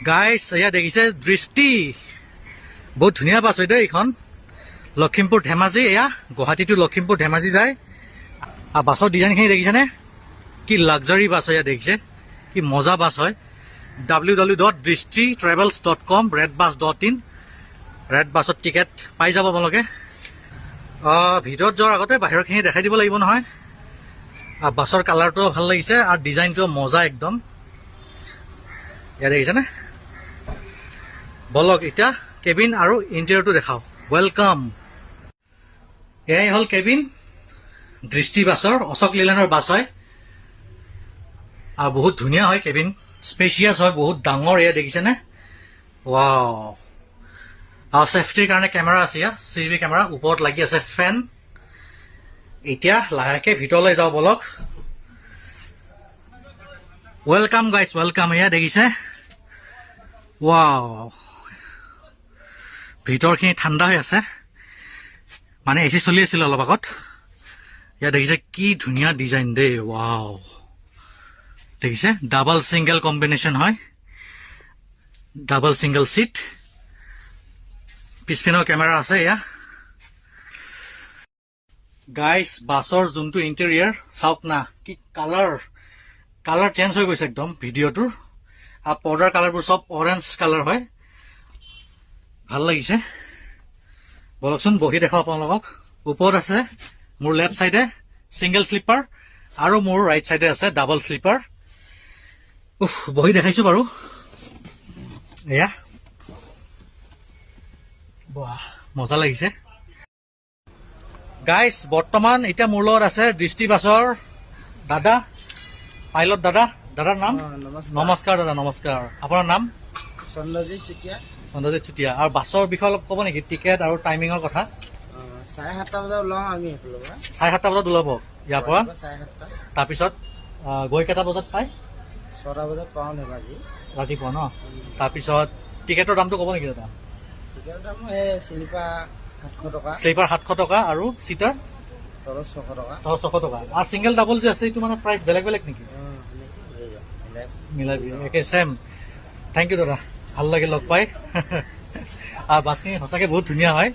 guys এয়া দেখিছে দৃষ্টি বহুত ধুনীয়া বাছ হয় দেই এইখন লখিমপুৰ ধেমাজি এয়া গুৱাহাটী টু লখিমপুৰ ধেমাজি যায় আৰু বাছৰ ডিজাইনখিনি দেখিছেনে কি লাক্সাৰী বাছ হয় দেখিছে কি মজা বাছ হয় www.dristitravels.com redbus.in ৰেড বাছত টিকেট পাই যাব আপোনালোকে ভিতৰত যোৱাৰ আগতে বাহিৰৰখিনি দেখাই দিব লাগিব নহয় আৰু বাছৰ কালাৰটোও ভাল লাগিছে আৰু ডিজাইনটোও মজা একদম ইয়াত দেখিছেনে বলক এতিয়া কেবিন আৰু ইণ্টেৰিয়ৰটো দেখাওঁ ৱেলকাম এয়াই হ'ল কেবিন দৃষ্টি বাছৰ অশোক লেলেনৰ বাছ হয় আৰু বহুত ধুনীয়া হয় কেবিন স্পেচিয়াছ হয় বহুত ডাঙৰ এয়া দেখিছেনে ৱাও আৰু ছেফটিৰ কাৰণে কেমেৰা আছে ইয়াত CCTV কেমেৰা ওপৰত লাগি আছে ফেন এতিয়া লাহেকে ভিতৰলৈ যাওঁ বলক ৱেলকাম গাইজ ৱেলকাম এয়া দেখিছে ৱাও ভিতৰখিনি ঠাণ্ডা হৈ আছে মানে AC চলি আছিল অলপ আগত ইয়াত দেখিছে কি ধুনীয়া ডিজাইন দেই ৱাও দেখিছে ডাবল সিংগল কম্বিনেশ্যন হয় ডাবল সিংগল সিট পিছপিনৰ কেমেৰা আছে এয়া গাইজ বাছৰ যোনটো ইণ্টেৰিয়াৰ চাওক না কি কালাৰ চেঞ্জ হৈ গৈছে একদম ভিডিঅ'টোৰ আৰু পৰ্দাৰ কালাৰবোৰ চব অৰেঞ্জ কালাৰ হয় ভাল লাগিছে বলকচোন বহি দেখাওঁ আপোনালোকক ওপৰত আছে মোৰ লেফ্ট চাইডে ছিংগল শ্লিপাৰ আৰু মোৰ ৰাইট চাইডে আছে ডাবল শ্লিপাৰ বহি দেখাইছো বাৰু এয়া বাহ মজা লাগিছে গাইজ বৰ্তমান এতিয়া মোৰ লগত আছে দৃষ্টি বাছৰ দাদা পাইলট দাদাৰ নাম নমস্কাৰ দাদা নমস্কাৰ আপোনাৰ নাম চন্দ্ৰজিৎ চুতীয়া আৰু বাছৰ বিষয়ে অলপ ক'ব নেকি টিকেট আৰু টাইমিঙৰ কথা 7:30 বজাত ওলাওঁ আমি 7:30 বজাত ওলাব ইয়াৰ পৰা তাৰপিছত গৈ কেইটা বজাত পায় 6টা বজাত পাওঁ নেবাজি ৰাতিপুৱা ন তাৰপিছত টিকেটৰ দামটো ক'ব নেকি দাদা টিকেটৰ দাম শ্লিপাৰ 700 টকা শ্লিপাৰ 700 টকা আৰু চিটাৰ তলত 600 টকা তলত 600 টকা আৰু ছিংগল ডাবল যে আছে এইটো মানে প্ৰাইচ বেলেগ নেকি মিলাই একে চেম থেংক ইউ দাদা ভাল লাগিল লগ পাই আৰু বাছখিনি সঁচাকৈ বহুত ধুনীয়া হয়